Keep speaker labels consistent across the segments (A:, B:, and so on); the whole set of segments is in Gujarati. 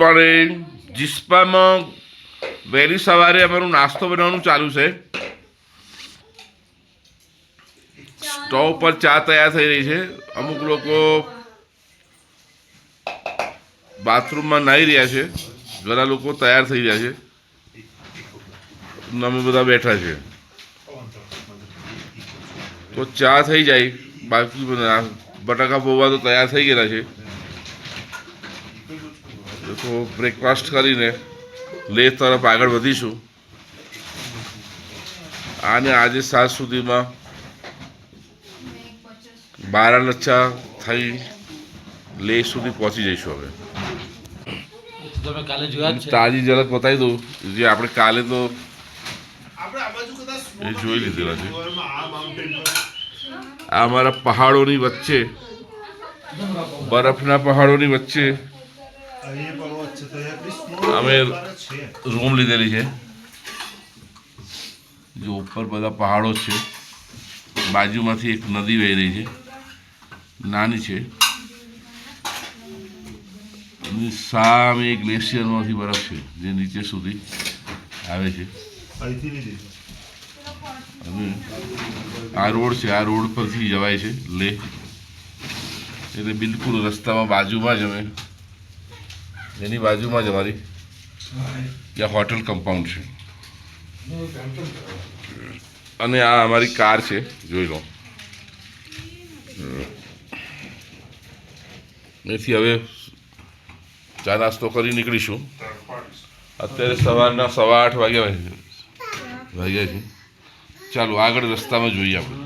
A: મોર્નિંગ. જિસ્પામાં વહેલી સવારે અમારું નાસ્તો બનાવવાનું ચાલુ છે. સ્ટોવ પર ચા તૈયાર થઈ રહી છે. અમુક લોકો બાથરૂમમાં નાહી રહ્યા છે. ઘણા લોકો તૈયાર થઈ રહ્યા છે. અમે બધા બેઠા છે. તો ચા થઈ જાય, બાકી બટાકા પૌવા તો તૈયાર થઈ ગયેલા છે. તો બ્રેકફાસ્ટ કરીને લેહ તરફ આગળ વધીશું. અને આજે સાંજ સુધીમાં બારાલચ્છા થઈ લેહ સુધી પહોંચી જઈશું. હવે તાજી ઝલક બતાવી દઉં, જે આપણે કાલે તો એ જોઈ લીધેલા છે. આ અમારા પહાડોની વચ્ચે, બરફના પહાડોની વચ્ચે અમે રૂમ લીધેલી છે. જો ઉપર બધા પહાડો છે, બાજુમાંથી એક નદી વહી રહી છે, નાની છે. સામે ગ્લેશિયરમાંથી બરફ છે જે નીચે સુધી આવે છે. અને આ રોડ છે, આ રોડ પરથી જવાય છે લેહ. એટલે બિલકુલ રસ્તામાં બાજુમાં જ અમે, એની બાજુમાં જ અમારી ત્યાં હોટલ કમ્પાઉન્ડ છે. અને આ અમારી કાર છે, જોઈ લો. એથી હવે ચા નાસ્તો કરી નીકળીશું. અત્યારે સવારના 8:15 વાગ્યા છે. ચાલો આગળ રસ્તામાં જોઈએ આપણે.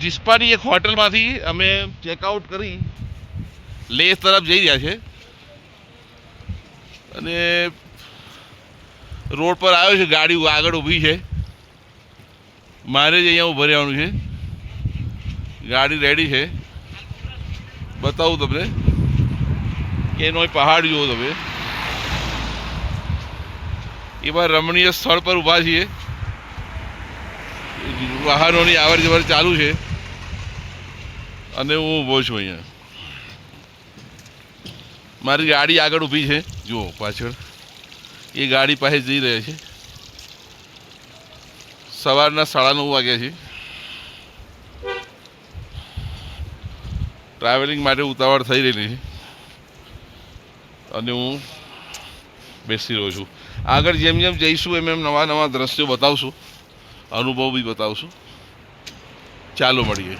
A: જિસ્પાની એક હોટલમાંથી અમે ચેકઆઉટ કરી લેહ તરફ જઈ રહ્યા છે. અને રોડ પર આવ્યો છે, ગાડી આગળ ઊભી છે. મારે જ અહીંયા ઊભા રહેવાનું છે. ગાડી રેડી છે. બતાવું તમને કે એનો પહાડ જુઓ તમે. એવા રમણીય સ્થળ પર ઊભા છીએ. વાહનોની આવર જવર ચાલુ છે અને હું ઊભો છું અહીંયા. મારી ગાડી આગળ ઊભી છે, જુઓ પાછળ. એ ગાડી પાસે જઈ રહ્યા છે. સવારના 9:30 વાગ્યા છે. ટ્રાવેલિંગ માટે ઉતાવળ થઈ રહેલી છે અને હું બેસી રહ્યો છું. આગળ જેમ જેમ જઈશું એમ એમ નવા નવા દ્રશ્યો બતાવશું, અનુભવ બી બતાવશું. ચાલો મળીએ.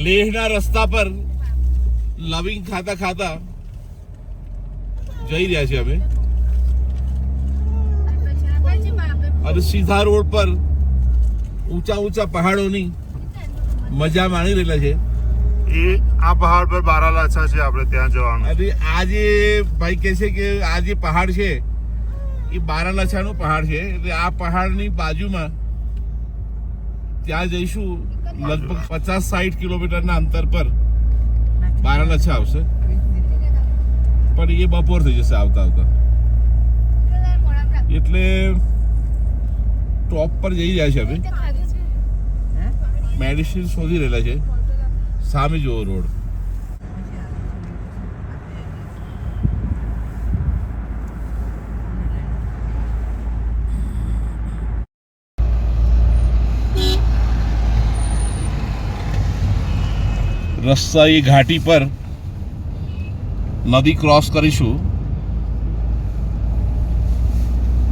A: લેહના રસ્તા પર લવિંગ ખાતા ખાતા જઈ રહ્યા છીએ અમે. અને સીધા રોડ પર ઊંચા ઊંચા પહાડોની મજા માણી રહેલા છે.
B: આ પહાડ પર બારાલાછા છે, આપણે ત્યાં જવાનું.
A: અને આ જે ભાઈ કહે છે કે આ જે પહાડ છે એ બારાલાછાનો પહાડ છે. એટલે આ પહાડની બાજુમાં ત્યાં જઈશું. લગભગ 50-60 કિલોમીટરના અંતર પર બારાલાછા આવશે. પણ એ બપોર થઈ જશે આવતા આવતા. એટલે ટોપ પર જઈ રહ્યા છે અમે. મેડિસિન શોધી રહેલા છે. સામે જુઓ રોડ. રસ્તા એ ઘાટી પર નદી ક્રોસ કરીશું.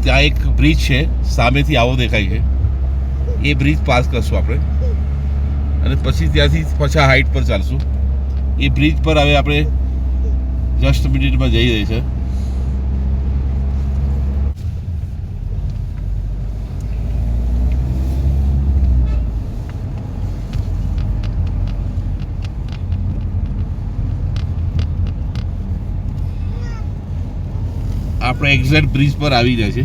A: ત્યાં એક બ્રિજ છે, સામેથી આવો દેખાય છે. એ બ્રિજ પાસ કરશું આપણે અને પછી ત્યાંથી પાછા હાઈટ પર ચાલશું. એ બ્રિજ પર હવે આપણે જસ્ટ મિનિટમાં જઈ રહી છે. આપણે એક્ઝેક્ટ બ્રિજ પર આવી જાય છે.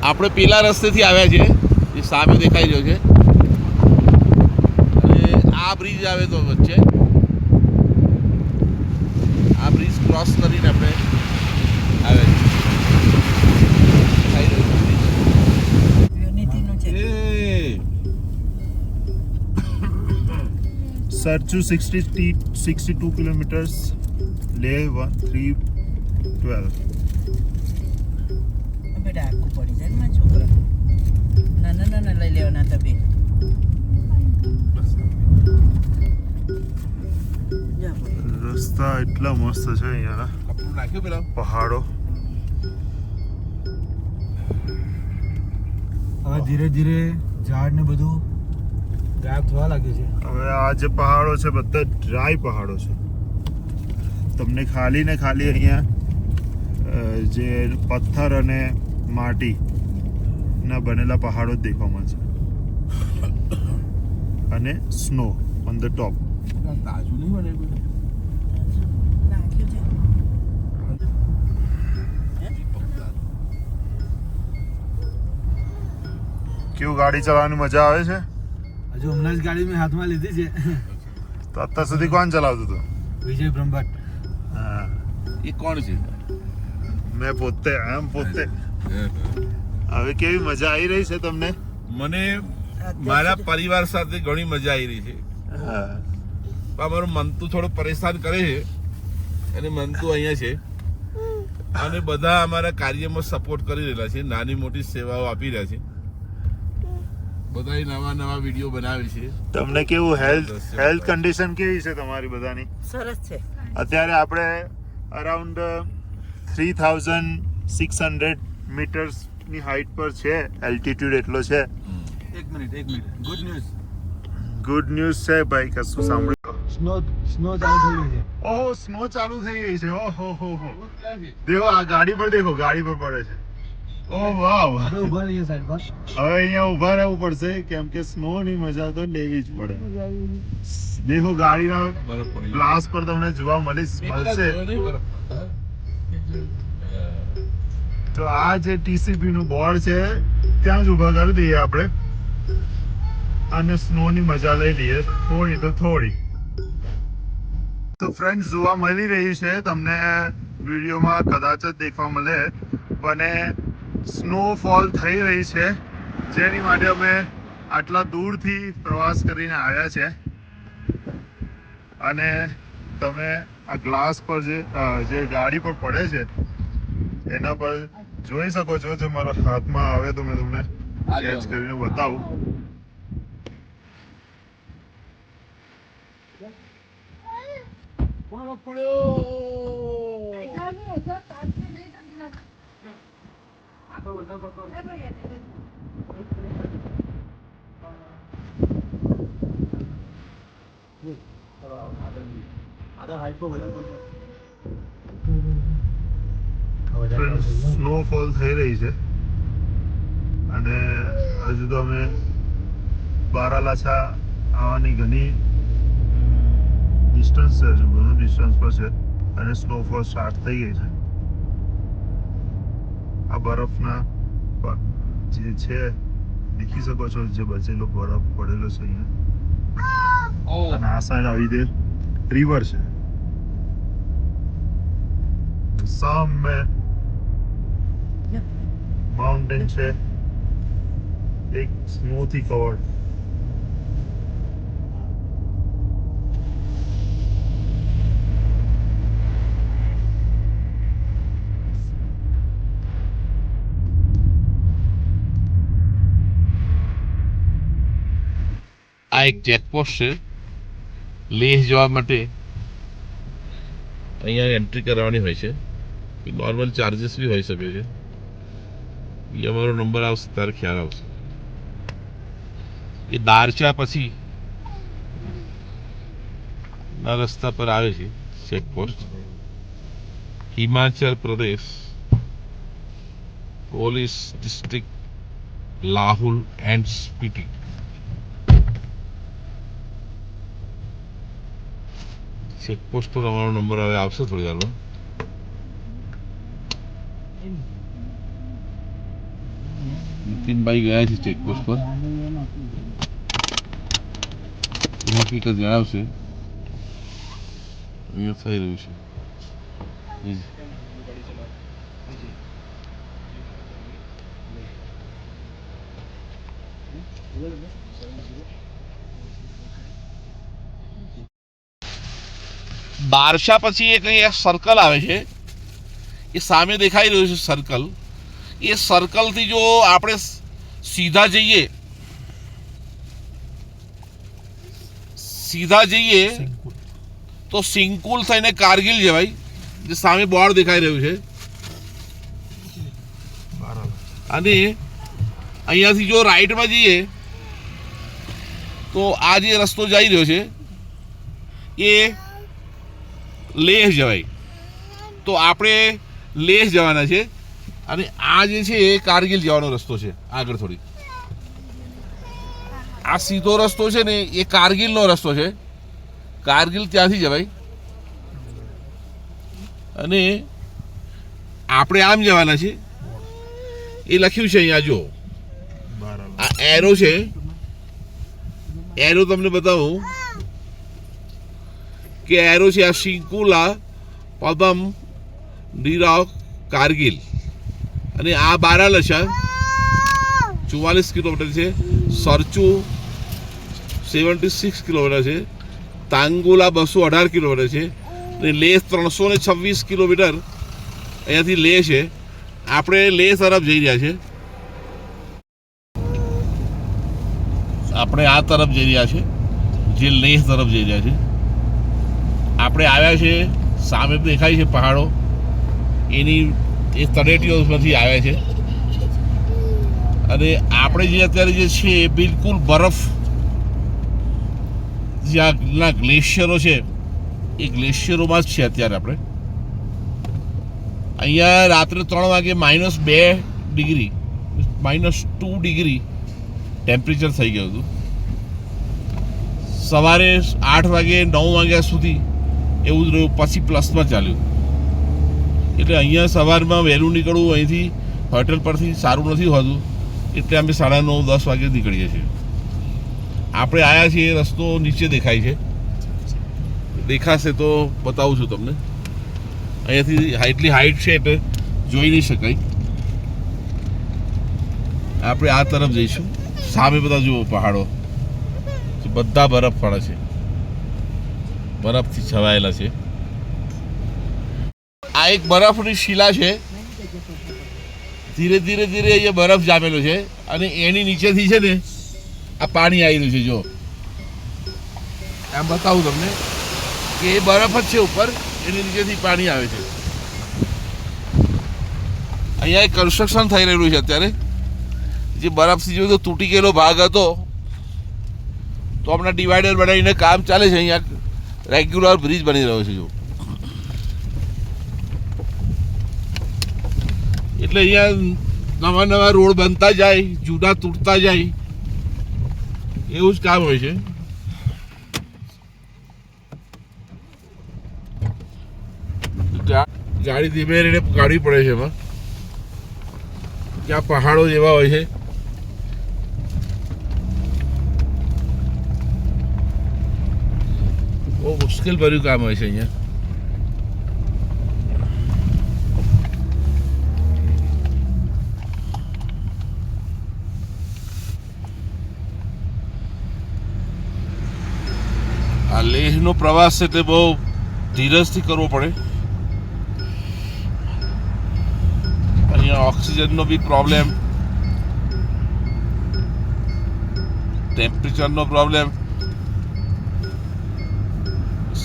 A: આપણે પેલા રસ્તેથી આવ્યા છે, એ સામે દેખાઈ રહ્યો છે, અને આ બ્રિજ આવે તો વચ્ચે આ બ્રિજ ક્રોસ કરીને આપણે આવ્યા છીએ.
B: સરચુ 62 કિલોમીટર્સ, લેહ 312.
C: બેટા આખું પડી જાય ને મારા છોકરા. નાના લઈ લેવાના હતા બે.
B: રસ્તા એટલા મસ્ત છે અહીંયા,
A: કપડું નાખ્યું પેલા
B: પહાડો.
D: હવે ધીરે ધીરે ઝાડ ને બધું ગાયબ થવા લાગ્યું છે.
B: હવે આ જે પહાડો છે બધા ડ્રાય પહાડો છે. તમને ખાલી ને ખાલી અહીંયા જે પથ્થર અને માટી ના બનેલા પહાડો જ દેખવા મળશે, અને સ્નો ઓન ધ ટોપ.
A: તાજું નહીં બને
C: નાખ્યું છે.
B: કેવું ગાડી ચલાવવાની મજા આવે છે?
D: હજુ હમણાં જ ગાડી મેં હાથમાં લીધી છે.
B: તો અત્યાર સુધી કોણ ચલાવતું હતું?
D: વિજય બ્રહ્મભટ્ટ.
B: હા,
A: એ કોણ છે?
B: મેં પોતે. હવે કેવી મજા આવી રહી છે તમને?
A: મને મારા પરિવાર સાથે ઘણી મજા આવી રહી છે.
B: હા,
A: પણ મારું મંતુ થોડું પરેશાન કરે છે, અને મંતુ અહીંયા છે, અને બધા અમારા કાર્યમાં સપોર્ટ કરી રહેલા છે, નાની મોટી સેવાઓ આપી રહ્યા છે, બધા નવા વિડીયો બનાવે છે.
B: તમને કેવું હેલ્થ કન્ડિશન કેવી છે તમારી બધાની?
C: સરસ છે.
B: અત્યારે આપણે અરાઉન્ડ 3600 મીટર્સ ની હાઈટ પર છે, એલ્ટિટ્યુડ એટલો છે.
D: એક મિનિટ
B: ગુડ ન્યૂઝ છે ભાઈ. કશું સાંભળ્યું?
D: સ્નો ચાલુ થઈ ગઈ છે.
B: ઓહો, સ્નો ચાલુ થઈ ગઈ છે. ઓહો હો હો, દેખો આ ગાડી પર, દેખો ગાડી પર પડે છે. ઓહ વાવ.
D: આપણે ઊભા રહીએ સાઈડ પર.
B: હવે અહીંયા ઊભા રહેવું પડશે, કેમ કે સ્નો ની મજા તો લેવી જ પડે. દેખો ગાડીના ગ્લાસ પર તમને જોવા મળશે. તો આ જે ટીસીપી નું બોર્ડ છે ત્યાં જ ઊભા કરી દઈએ આપણે, અને સ્નો ની મજા લઈ લઈએ, થોડી તો થોડી. તો ફ્રેન્ડ્સ, જોવા મળી રહી છે તમને વિડીયોમાં, કદાચ જ દેખવા મળે, પણ સ્નોફોલ થઈ રહી છે, જેની માટે અમે આટલા દૂરથી પ્રવાસ કરીને આવ્યા છે. અને તમે આ ગ્લાસ પર જે ગાડી પર પડે છે એના પર જોઈ શકો છો. જો મારા હાથમાં આવે તો મેં તમને કેચ કરીને બતાવું. સ્નોફોલ થઈ રહી છે, અને હજુ તો અમે બારાલાછા આવવાની ઘણી ડિસ્ટન્સ છે, હજુ ઘણું ડિસ્ટન્સ પર છે, અને સ્નોફોલ સ્ટાર્ટ થઈ ગઈ છે. આ બરફના જે છે દેખી શકો છો, જે બચેલો બરફ પડેલો છે અહીંયા. અને આ સાઈડ આવી દે રિવર છે સામે, માઉન્ટેન છે એક સ્નો થી કવર્ડ.
A: એક ચેકપોસ્ટ છે લેહ જવા માટે. અહીંયા એન્ટ્રી કરવાની હોય છે. નોર્મલ ચાર્જીસ બી હોઈ શકે છે. એ અમારો નંબર આવશે ત્યારે ખ્યાલ આવશે. એ દારચા પછી ના રસ્તા પર આવે છે checkpost. Himachal Pradesh police district લાહુલ and Spiti. Checkpost પર અમારો નંબર હવે આવશે થોડી વારમાં. નીતિનભાઈ ગયા છે ચેકપોસ્ટ પર. હકીકત જણાવશે અહીંયા થઈ રહ્યું છે. બારશા પછી એક અહીંયા સર્કલ આવે છે. એ સામે દેખાઈ રહ્યું છે સર્કલ. એ સર્કલથી જો આપણે સીધા જઈએ તો સિંકુલ થઈને કારગિલ જવાય. જે સામે બોર્ડ દેખાઈ રહ્યું છે. અને અહીંયાથી જો રાઈટમાં જઈએ તો આ જે રસ્તો જઈ રહ્યો છે એ લેહ જવાય. તો આપણે લેહ જવાના છે. અને આ જે છે એ કારગિલ જવાનો રસ્તો છે. આગળ થોડી આ સીધો રસ્તો છે ને એ કારગિલનો રસ્તો છે. કારગિલ ત્યાંથી જવાય. અને આપણે આમ જવાના છે. એ લખ્યું છે અહીંયા જો આ એરો છે. એરો તમને બતાવું કે એરો છે આ શિંકુલા પદમ ડીરાવ કારગિલ. અને આ બારાલશા 44 કિલોમીટર છે. સરચુ 76 કિલોમીટર છે. તાંગુલા 218 કિલોમીટર છે. અને લેહ 326 કિલોમીટર અહીંયાથી લેહ છે. આપણે લેહ તરફ જઈ રહ્યા છે. આપણે આ તરફ જઈ રહ્યા છે જે લેહ તરફ જઈ રહ્યા છે. આપણે આવ્યા છે સામે દેખાય છે પહાડો. એની એ તળેટીઓમાંથી આવ્યા છે. અને આપણે જે અત્યારે જે છે એ બિલકુલ બરફ જ્યાંના ગ્લેશિયરો છે એ ગ્લેશિયરોમાં જ છે અત્યારે આપણે. અહીંયા રાત્રે 3 વાગે -2 ડિગ્રી -2 ડિગ્રી ટેમ્પરેચર થઈ ગયું હતું. સવારે 8 વાગે 9 વાગ્યા સુધી એવું જ રહ્યું. પછી પ્લસમાં ચાલ્યું. એટલે અહીંયા સવારમાં વહેલું નીકળવું અહીંથી હોટલ પરથી સારું નથી હોતું. એટલે અમે 9:30-10 વાગે નીકળીએ છીએ. આપણે આવ્યા છીએ રસ્તો નીચે દેખાય છે. દેખાશે તો બતાવું છું તમને. અહીંયાથી એટલી હાઈટ છે એટલે જોઈ નહીં શકાય. આપણે આ તરફ જઈશું. સામે બધા જુઓ પહાડો બધા બરફવાળા છે. બરફથી છવાયેલા છે. આ એક બરફની શિલા છે. ધીરે ધીરે ધીરે અહીંયા બરફ જામેલો છે. અને એની નીચેથી છે ને આ પાણી આવી રહ્યું છે. જો આમ બતાવું તમને કે એ બરફ જ છે ઉપર. એની નીચેથી પાણી આવે છે. અહીંયા એક કન્સ્ટ્રક્શન થઈ રહેલું છે અત્યારે. જે બરફથી જો તૂટી ગયેલો ભાગ હતો તો હમણાં ડિવાઈડર બનાવીને કામ ચાલે છે. અહીંયા રેગ્યુલર બ્રિજ બની રહ્યો છે. જો એટલે અહીંયા નવા રોડ બનતા જાય, જૂના તૂટતા જાય, એવું જ કામ હોય છે. ગાડી ધીમે રહીને કાઢવી પડે છે એમાં. ત્યાં પહાડો જેવા હોય છે. બહુ મુશ્કેલ ભર્યું કામ હોય છે અહીંયા. આ લેહનો પ્રવાસ એટલે બહુ ધીરજથી કરવો પડે. અહીંયા ઓક્સિજનનો બી પ્રોબ્લેમ, ટેમ્પરેચરનો પ્રોબ્લેમ,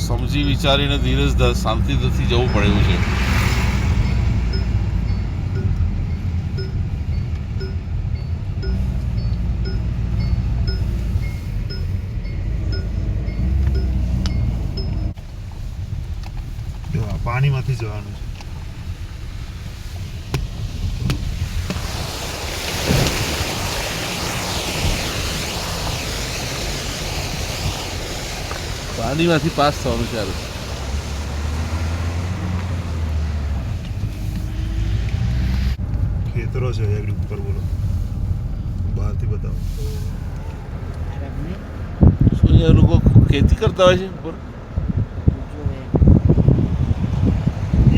A: સમજી વિચારીને ધીરજ શાંતિથી જવું પડે એવું છે.
B: જો આ પાણીમાંથી જવાનું છે.
A: પાણીમાંથી પાસ થવાનું છે.
B: ખેતરો છે એકડી ઉપર, બોલો બહારથી બતાવો.
A: શું એ લોકો ખેતી કરતા હોય છે ઉપર?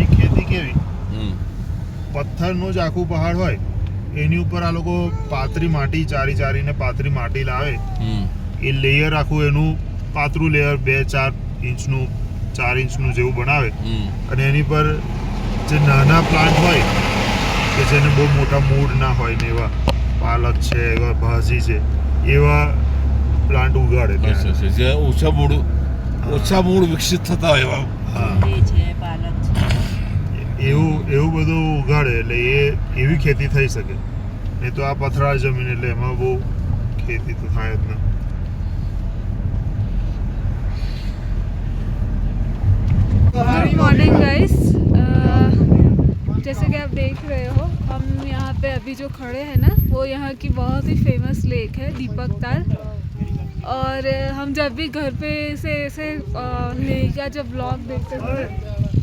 B: એ ખેતી કેવી, પથ્થરનું જ આખું પહાડ હોય એની ઉપર આ લોકો પાતળી માટી ચારીને પાતળી માટી લાવે. એ લેયર આખું એનું પાતળું લેયર 2-4 ઇંચનું 4 ઇંચનું જેવું બનાવે અને એની પર જે નાના પ્લાન્ટ હોય કે જેને બહુ મોટા મૂળ ના હોય ને એવા પાલક છે, એવા ભાજી છે, એવા પ્લાન્ટ ઉગાડે ત્યાં.
A: જે ઓછા મૂળ વિકસિત થતા હોય એવા.
B: હા,
C: ડુંગળી છે, પાલક છે.
B: એવું બધું ઉગાડે એટલે એવી ખેતી થઈ શકે. નહીં તો આ પથરાળ જમીન એટલે એમાં બહુ ખેતી તો થાય જ ના.
E: गुड मॉर्निंग गाइस, जैसे कि आप देख रहे हो हम यहाँ पे अभी जो खड़े हैं ना वो यहाँ की बहुत ही फेमस लेक है दीपक ताल. और हम जब भी घर पे से ऐसे लेक का जब ब्लॉग देखते थे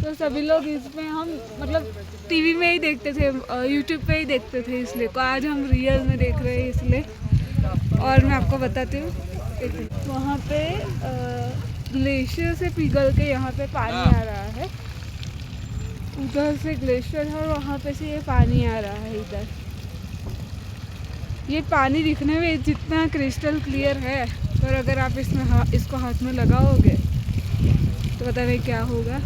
E: तो सभी लोग इसमें हम मतलब टीवी में ही देखते थे, यूट्यूब पे ही देखते थे इस लेक को. आज हम रियल में देख रहे हैं इस लेक. और मैं आपको बताती हूँ, वहाँ पे ग्लेशियर से पिघल के यहाँ पे पानी आ रहा है. उधर से ग्लेशियर है और वहाँ पे से ये पानी आ रहा है इधर. ये पानी दिखने में जितना क्रिस्टल क्लियर है, पर अगर आप इसमें इसको हाथ में लगाओगे तो पता नहीं क्या होगा.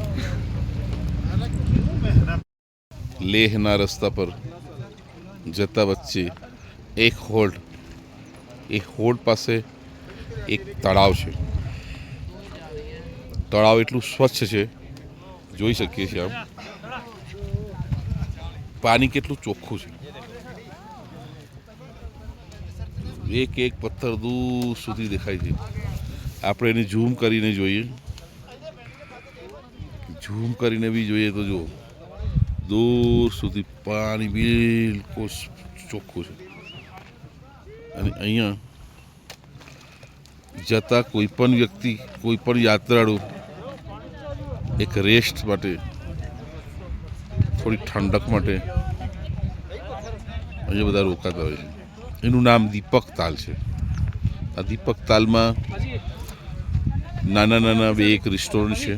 A: લેહના રસ્તા પર જતા વચ્ચે એક હોલ્ડ, એ હોલ્ડ પાસે એક તળાવ છે. તળાવ એટલું સ્વચ્છ છે, જોઈ શકીએ છીએ આમ. પાણી કેટલું ચોખ્ખું છે. એક પથ્થર દૂર સુધી દેખાય છે. આપણે એને ઝૂમ કરીને જોઈએ, ઝૂમ કરીને બી જોઈએ તો જુઓ દૂર સુધી પાણી બિલકુલ ચોખ્ખું છે. અને અહીંયા જતા કોઈ પણ વ્યક્તિ, કોઈ પણ યાત્રાળુ એક રેસ્ટ માટે, થોડી ઠંડક માટે અહીંયા બધા રોકાતા હોય છે. એનું નામ દીપક તાલ છે. આ દીપક તાલમાં નાના બે એક રેસ્ટોરન્ટ છે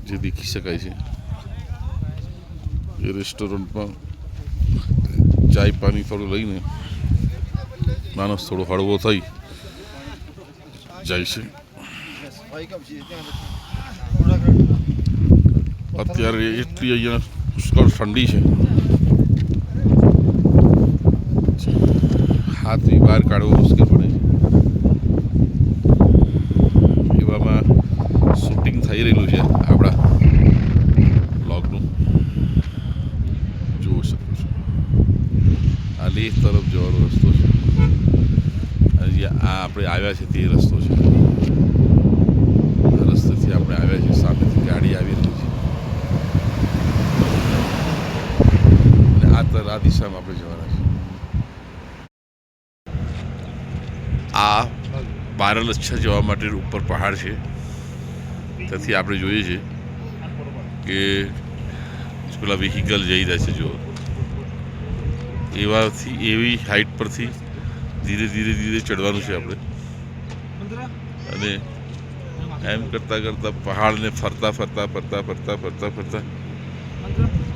A: જે દેખી શકાય છે. એ રેસ્ટોરન્ટમાં ચાય પાણી થોડું લઈને માણસ થોડો હળવો થઈ જાય છે. અત્યારે એટલી અહીંયા પુષ્કળ ઠંડી છે, હાથ બી બહાર કાઢવો મુશ્કેલ પડે છે. એવામાં શૂટિંગ થઈ રહેલું છે આપણા બ્લોગનું, જોઈ શકો છો. આ લેહ તરફ જવાનો રસ્તો છે. અને આ આપણે આવ્યા છે તે રસ્તો છે. આ રસ્તેથી આપણે આવ્યા છીએ, સામેથી ગાડી આવી રહી છે. અને આ દિશામાં આપણે જવાના છે. આ બારલચ્છા જવા માટે ઉપર પહાડ છે. ત્યાંથી આપણે જોઈએ છીએ કે પેલા વ્હીકલ જઈ રહ્યા છે. જો એવી હાઈટ પરથી ધીરે ધીરે ચડવાનું છે આપણે. અને એમ કરતાં પહાડને ફરતા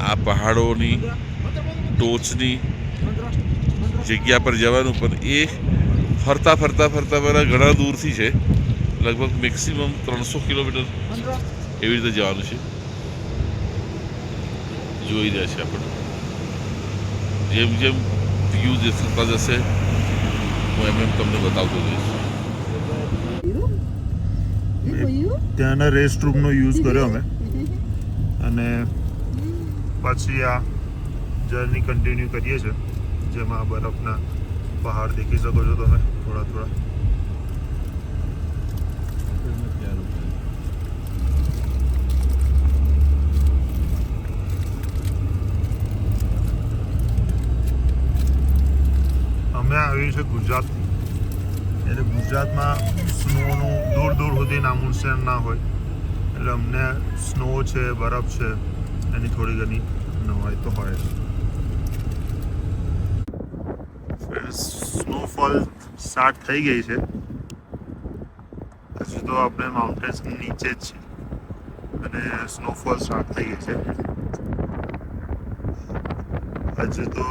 A: આ પહાડોની ટોચની જગ્યા પર જવાનું. પણ એ ફરતા પહેલાં ઘણા દૂરથી છે, લગભગ મેક્સિમમ 300 કિલોમીટર એવી રીતે જવાનું છે. જોઈ રહ્યા છે આપણે. જેમ વ્યૂ થતા જશે હું એમ તમને બતાવતો જઈશ.
B: ત્યાંના રેસ્ટ રૂમનો યુઝ કર્યો અમે અને પછી આ જર્ની કન્ટિન્યુ કરીએ છીએ, જેમાં બરફના પહાડ દેખી શકો છો તમે થોડા થોડા. અમે આવ્યું છે ગુજરાતથી, એટલે ગુજરાતમાં સ્નોનું દૂર દૂર સુધી નામુનિશાન ના હોય, એટલે અમને સ્નો છે, બરફ છે, એની થોડી ઘણી નવાઈ તો હોય જ. સ્નોફોલ સ્ટાર્ટ થઈ ગઈ છે, હજુ તો આપણે માઉન્ટેન્સ નીચે જ છીએ અને સ્નોફોલ સ્ટાર્ટ થઈ ગઈ છે. હજુ તો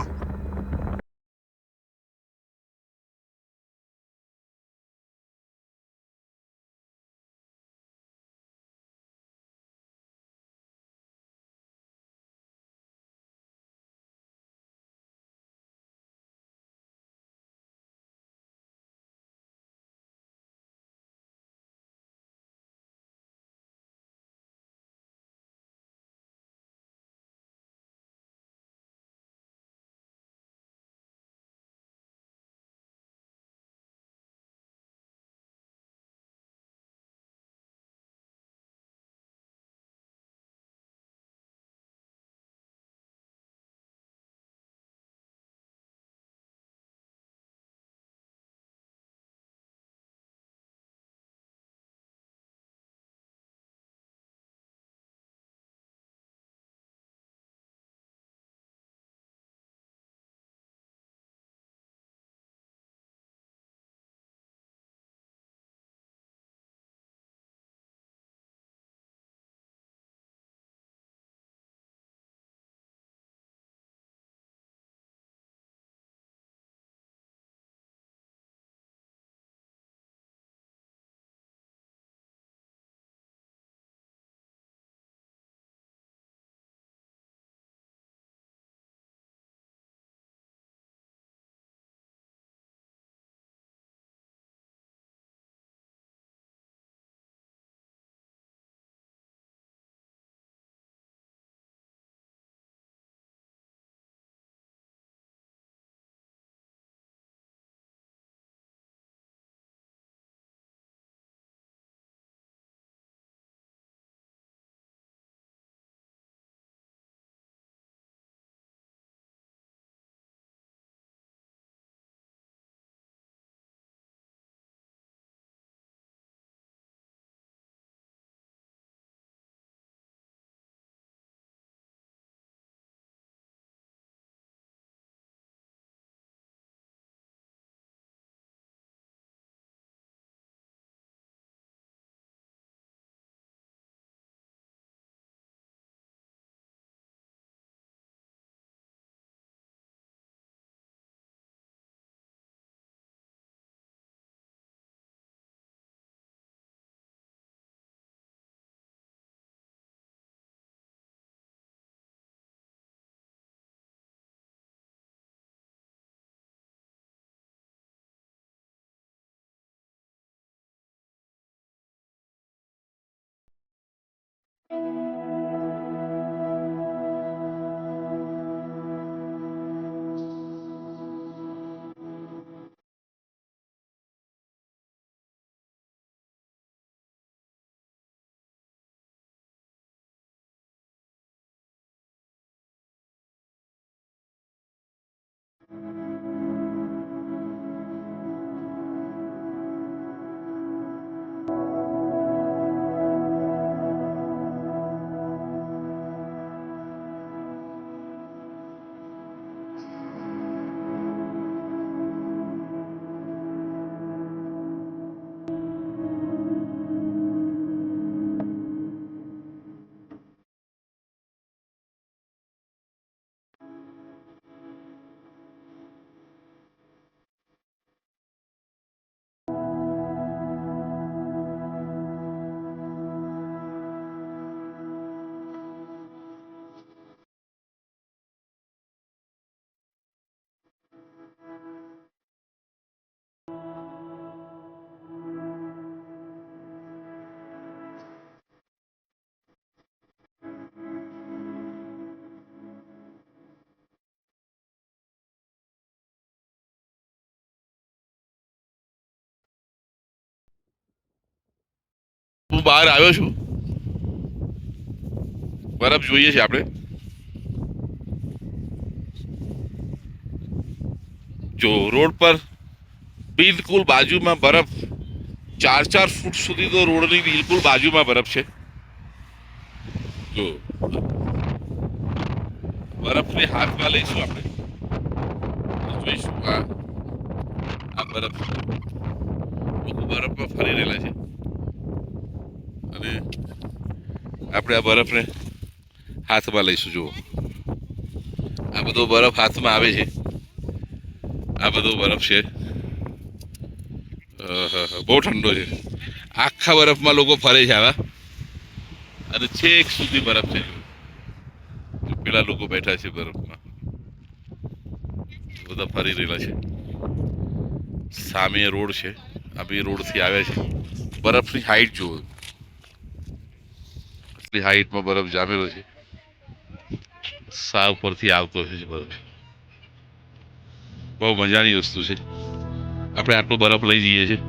A: હું બહાર આવ્યો છું, બરફ જોઈએ છે આપણે. જો રોડ પર બિલકુલ બાજુમાં બરફ, 4-4 ફૂટ સુધી તો રોડની બિલકુલ બાજુમાં બરફ છે. જો બરફને હાથમાં લઈશું આપણે, જોઈશું. આ બરફ, લોકો બરફમાં ફરી રહેલા છે અને આપણે આ બરફને હાથમાં લઈશું. જુઓ, આ બધો બરફ હાથમાં આવે છે. આ બધો બરફ છે, બહુ ઠંડો છે. આખા બરફમાં લોકો ફરે છે આવા, અને છેક સુધી બરફ છે. પેલા લોકો બેઠા છે બરફમાં, બધા ફરી રહેલા છે. સામે રોડ છે, આ બે રોડથી આવ્યા છે. બરફની હાઈટ જુઓ, આટલી હાઈટમાં બરફ જામેલો છે. સાવ પરથી આવતો છે બરફ. બહુ મજાની વસ્તુ છે. આપણે આટલો બરફ લઈ જઈએ છીએ.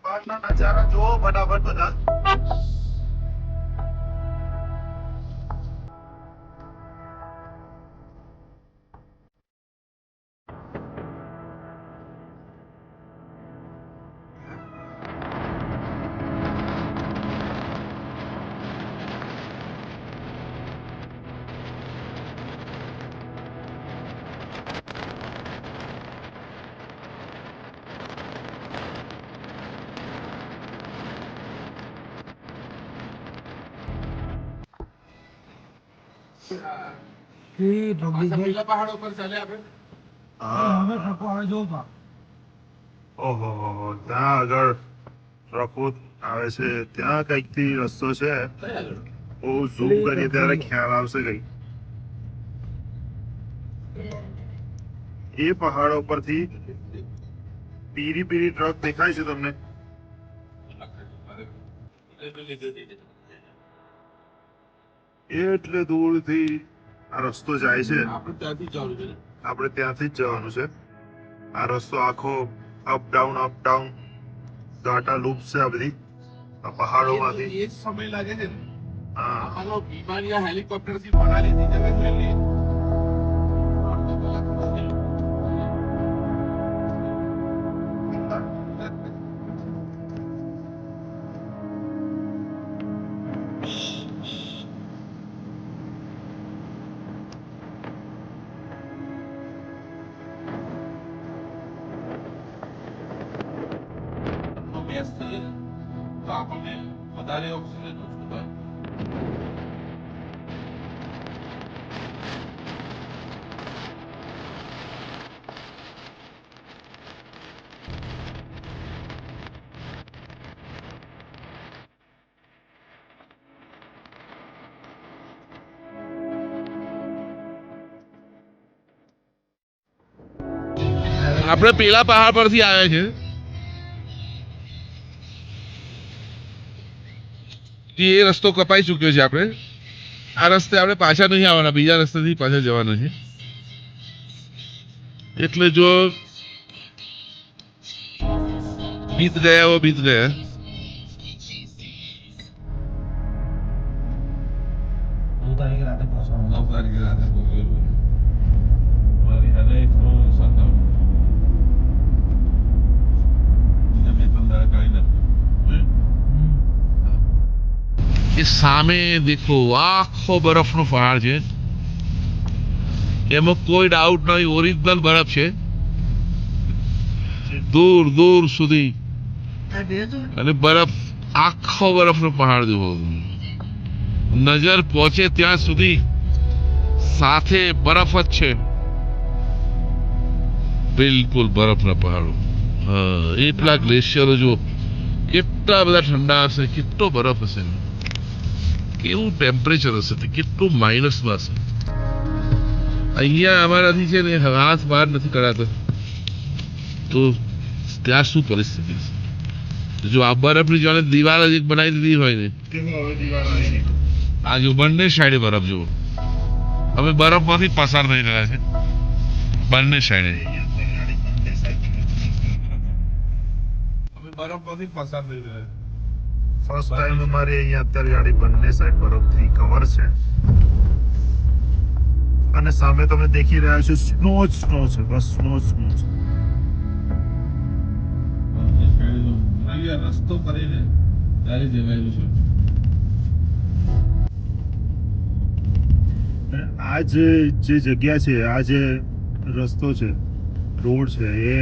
B: બહારના નજારા જુઓ ફટાફટ બધા.
A: પહાડો પર ચાલ્યા આપણે.
B: ઓહો, ત્યાં આગળ ટ્રકો આવે છે. ત્યાં કઈક થી રસ્તો છે. બહુ ઝૂમ કરીએ ત્યારે ખ્યાલ આવશે કઈ. એ પહાડો પરથી પીરી પીરી ટ્રક દેખાય છે તમને? એટલે દૂરથી આ રસ્તો જાય છે. આપણે ત્યાંથી જ જવાનું છે. આ રસ્તો આખો અપ ડાઉન ઘાટા લૂપ છે આ બધી, આ પહાડોમાંથી.
A: એ જ સમય લાગે છે ને.
B: હા,
A: આનો વિમાન યા હેલિકોપ્ટર થી મનાલીથી જવે દિલ્હી. બેસતી તો આપણને વધારે ઓક્સિજન ઓછું થાય. આપણે પેલા પહાડ પરથી આવ્યા છે. એ રસ્તો કપાઈ ચૂક્યો છે. આપણે આ રસ્તે આપણે પાછા નહીં આવવાના, બીજા રસ્તેથી પાછા જવાનું છે. એટલે જો બીત ગયા વો બીત ગયા. એ સામે દેખો, આખો બરફનો પહાડ છે. એમાં કોઈ ડાઉટ નહીં, ઓરિજિનલ બરફ છે દૂર દૂર સુધી. અને બરફ, આખો બરફનો પહાડ જુઓ. નજર પહોંચે ત્યાં સુધી સાથે બરફ જ છે. બિલકુલ બરફના પહાડો. હા, એટલા ગ્લેશિયરો જુઓ, કેટલા બધા ઠંડા હશે, કેટલો બરફ હશે, કેવું ટેમ્પરેચર હશે, કેટલું માઇનસમાં હશે. અહીંયા અમારાથી છે ને હાથ બહાર નથી કરાતો, તો ત્યાં શું પરિસ્થિતિ છે? જો આ બરફની જોડે દિવાલ જ એક બનાવી દીધી હોય ને,
B: તેમાં હવે દિવાલ આવી ગઈ.
A: આ જો બંને સાઈડે બરફ જુઓ, અમે બરફમાંથી પસાર થઈ રહ્યા છે બંને સાઈડે. અમે બરફમાંથી પસાર થઈ રહ્યા છે.
B: ફર્સ્ટ ટાઈમ અમારી અહીંયા અત્યારે ગાડી બંને સાઈડ બરફથી કવર છે અને સામે તમે દેખી રહ્યા છો સ્નો જ સ્નો છે, બસ સ્નો જ સ્નો છે.
A: અહીંયા રસ્તો કરીને ત્યારે જવાયેલું છે.
B: અને આ જે જગ્યા છે, આ જે રસ્તો છે, રોડ છે, એ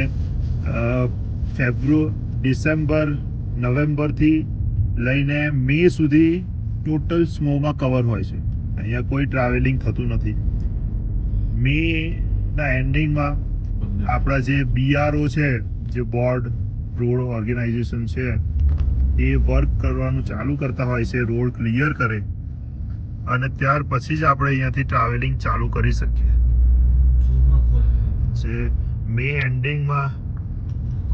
B: ડિસેમ્બર નવેમ્બરથી લઈને મે સુધી ટોટલ સ્નોમાં કવર હોય છે. અહીંયા કોઈ ટ્રાવેલિંગ થતું નથી. મે ના એન્ડિંગમાં આપણા જે બીઆરઓ છે, જે બોર્ડ રોડ ઓર્ગેનાઇઝેશન છે, એ વર્ક કરવાનું ચાલુ કરતા હોય છે, રોડ ક્લિયર કરે, અને ત્યાર પછી જ આપણે અહીંયાથી ટ્રાવેલિંગ ચાલુ કરી શકીએ. જે મે એન્ડિંગમાં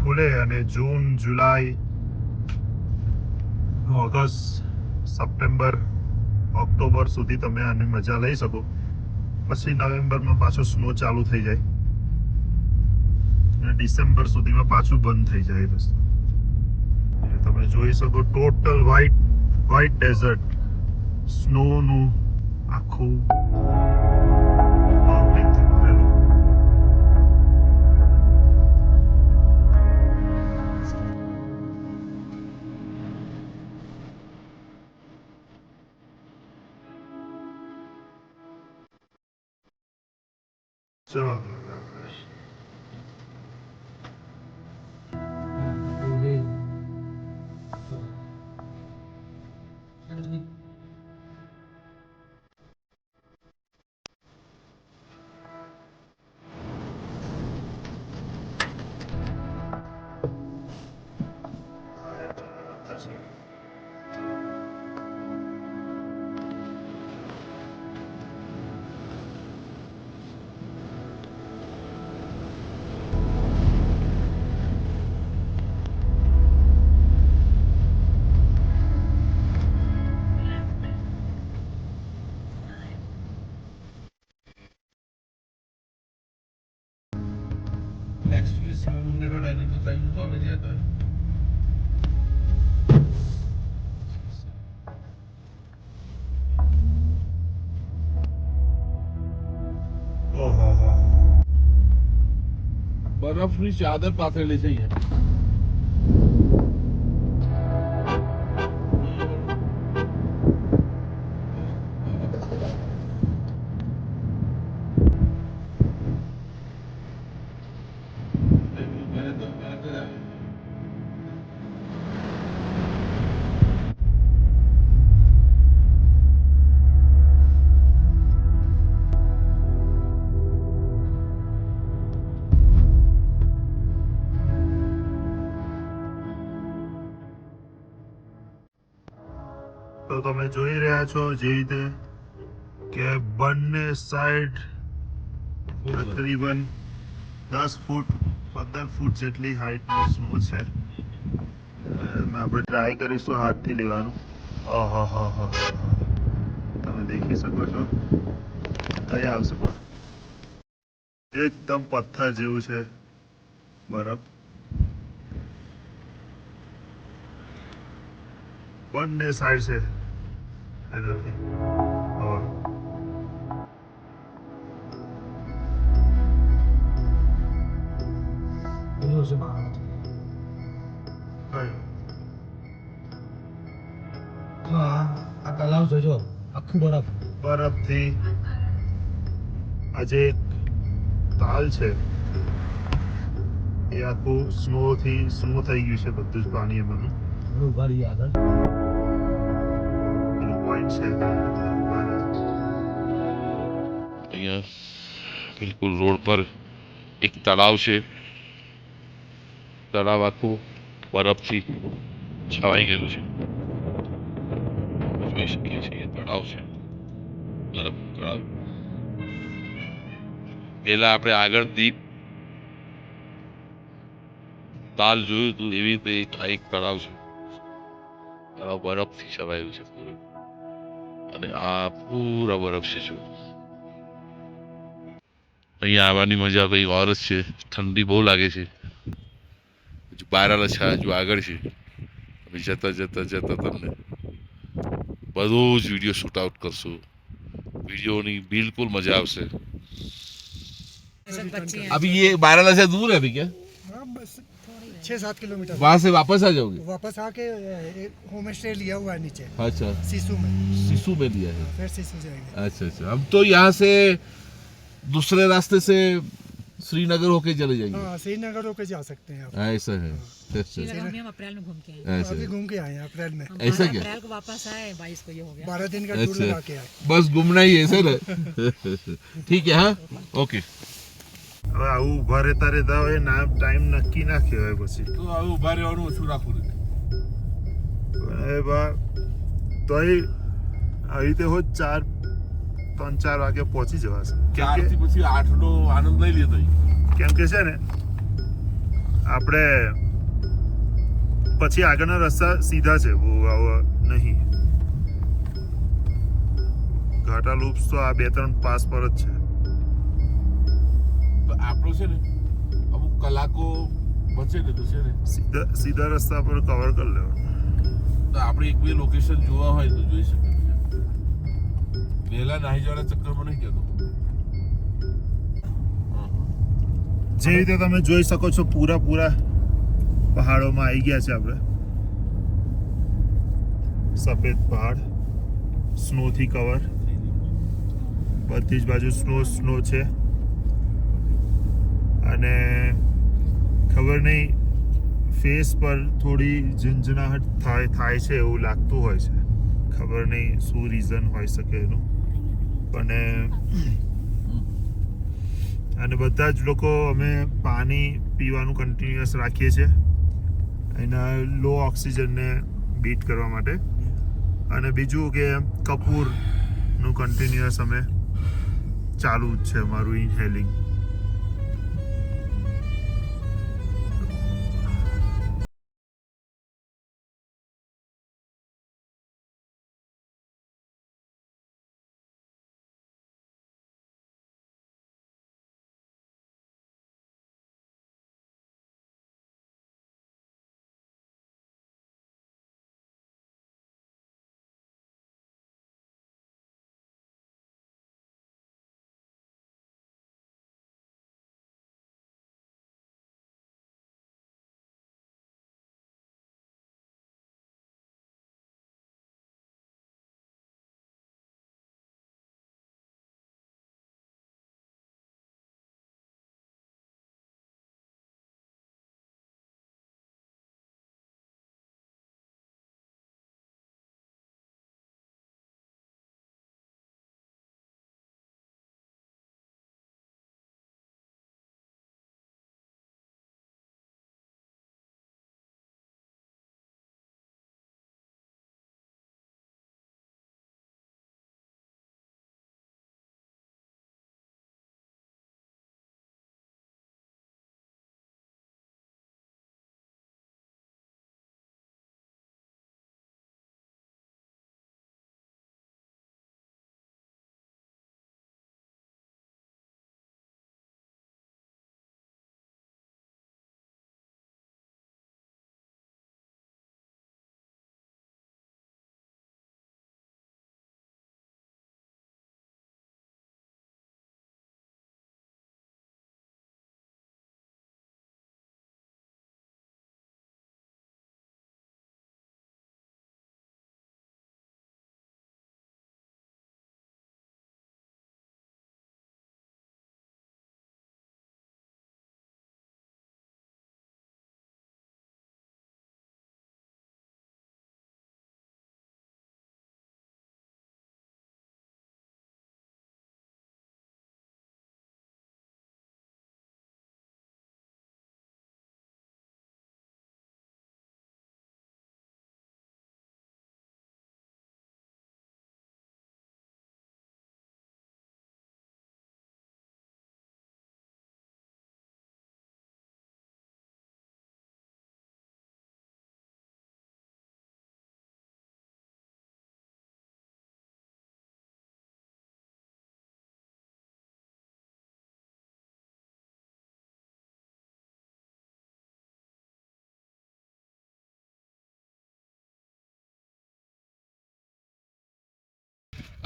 B: ખુલે અને જૂન, જુલાઈ, ઓગસ્ટ, સપ્ટેમ્બર, ઓક્ટોબર સુધી તમે આની મજા લઈ શકો. પછી નવેમ્બરમાં પાછો સ્નો ચાલુ થઈ જાય અને ડિસેમ્બર સુધીમાં પાછું બંધ થઈ જાય રસ્તો. એટલે તમે જોઈ શકો ટોટલ વ્હાઈટ ડેઝર્ટ, સ્નોનું આખું માઉન્ટેનથી ભરેલું. ચલો
A: બરફની ચાદર પાથરેલી છે અહીંયા.
B: તો તમે જોઈ રહ્યા છો જે રીતે કે બંને સાઈડ તકરીબન 10 ફૂટ 15 ફૂટ જેટલી હાઈટનો સ્નો છે. આપણે ટ્રાય કરીશું હાથથી લેવાનું. આહાહાહા. તમે દેખી શકો છો કઈ આવશે પણ એકદમ પથ્થર જેવું છે બરફ. બંને સાઈડ છે એનાથી. હા. કયું?
D: આ તલાવ જોજો, આખું બરફ.
B: બરફથી આજે એક તાલ છે એ આખું સ્નો થઈ ગયું છે બધું જ પાણી એમાં.
D: ઉભા રહીએ આગળ.
B: એનું પોઈન્ટ છે.
A: અહીંયા બિલકુલ રોડ પર એક તળાવ છે. તળાવ આખું બરફથી છવાઈ ગયેલું છે. જોઈ શકીએ છીએ તળાવ છે, બરફ તળાવ. પેલા આપણે આગળ દીપ તાલ જોયું હતું એવી રીતે આ એક તળાવ છે. આ બરફથી છવાયું છે પૂરું અને આ પૂરા બરફ છે જો. અહીંયા આવવાની મજા કંઈ ઓર જ છે. ઠંડી બહુ લાગે છે. હજુ બારાલછા હજુ આગળ છે. હવે જતા જતા જતા તમને બધો જ વિડીયો શૂટ આઉટ કરશું. વિડીયોની બિલકુલ મજા આવશે.
C: सब बच्चे हैं
A: अभी ये बारालछा दूर है अभी क्या?
F: हाँ बस 6-7 किलोमीटर
A: वहाँ से वापस आ जाओगे?
F: वापस आके होम स्टे लिया हुआ है नीचे
A: अच्छा,
F: सिसु में,
A: सिसु में लिया है.
F: फिर सिसु जाएंगे।
A: अच्छा अच्छा, हम तो यहाँ से दूसरे रास्ते से श्रीनगर होके चले जाएंगे.
F: हाँ श्रीनगर होके जा सकते हैं आप।
A: ऐसा है. अच्छा
C: श्रीनगर में हम अप्रैल में घूम के आए
A: ऐसा
F: अभी
A: है.
F: घूम के आए हैं अप्रैल में,
C: हम
A: ऐसा
C: 12
A: क्या?
C: अप्रैल को वापस आए 22 को ये हो गया
F: 12 दिन का टूर
A: अच्छा.
F: लगा के आए।
A: बस घूमना ही है सर. ठीक है. हाँ, ओके.
B: હવે આવું ઊભા રહેતા હોય ના ટાઈમ નક્કી ના કહેવાય પછી.
A: તો હવે ઉભા રહેવાનું ઓછું રાખવું.
B: પણ હવે તોય આવી રીતે હોત 3-4 વાગે પહોંચી જવાશે.
A: ચાર થી પછી 8 નો આનંદ લઈ લેતો.
B: કેમ કે છે ને આપણે પછી આગળના રસ્તા સીધા છે, બહુ આવો નહીં. ઘાટા લૂપ્સ તો આ 2-3 પાસ પર જ છે.
A: આપણો છે ને અમુક કલાકો બચે ને તો છે ને
B: સીધા રસ્તા પર કવર કરી લેવાનું.
A: તો આપણે એક બે લોકેશન જોવા હોય તો જોઈ શકીએ. વહેલા નાહી જવાના ચક્કરમાં નહીં કહેતો.
B: જે રીતે તમે જોઈ શકો છો પૂરા પહાડોમાં આવી ગયા છે આપણે. સફેદ પહાડ સ્નોથી કવર, બધી જ બાજુ સ્નો છે. અને ખબર નહીં ફેસ પર થોડી ઝંઝનાહટ થાય છે એવું લાગતું હોય છે. ખબર નહીં શું રીઝન હોઈ શકે એનું. પણ અને બધા જ લોકો અમે પાણી પીવાનું કન્ટિન્યુઅસ રાખીએ છીએ એના લો ઓક્સિજનને બીટ કરવા માટે. અને બીજું કે કપૂરનું કન્ટિન્યુઅસ અમે ચાલુ જ છે અમારું ઇન્હેલિંગ.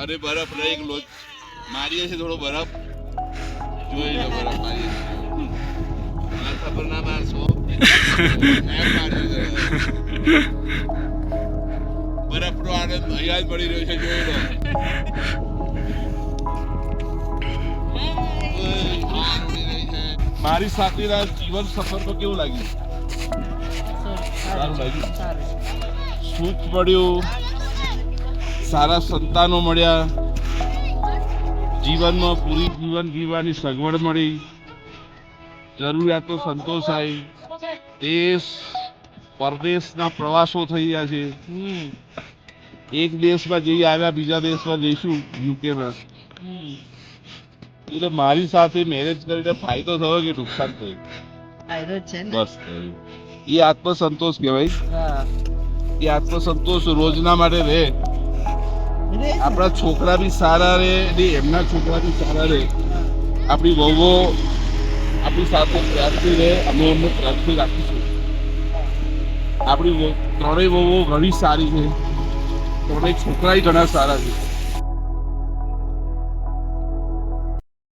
A: અરે બરફ ને એક લોચ મારીએ છે થોડો બરફ જોઈ લો બરફ મારીએ છીએ. માથા પર ના મારશો એમ માર્યું છે. બરફનો આનંદ અહીંયા જ મળી રહ્યો છે જોઈ લો. મારી સાથેના જીવન સફર તો કેવું લાગ્યું? સારું લાગ્યું. સુખ મળ્યું, સારા સંતાનો મળ્યા, જીવનમાં પૂરી જીવન જીવવાની સગવડ મળી, જરૂરિયાતો સંતોષાઈ, દેશ પરદેશના પ્રવાસો થઈ ગયા છે. એક દેશમાં જઈ આવ્યા બીજા દેશમાં જઈશું યુકેમાં. એટલે મારી સાથે મેરેજ કરીને ફાયદો થયો કે નુકસાન થયું?
C: ફાયદો જ છે ને.
A: બસ થયું. એ આત્મસંતોષ કહેવાય.
C: હા.
A: એ આત્મસંતોષ રોજના માટે રહે.
C: રે છે.
A: આપણા છોકરા બી સારા રહે ને એમના છોકરા બી સારા રહે. આપણી વહુઓ આપણી સાથે પ્રેમથી રહે, અમે એમને પ્રેમથી રાખીશું. આપણી ત્રણેય વહુઓ ઘણી સારી છે, ત્રણેય છોકરાય ઘણા સારા છે.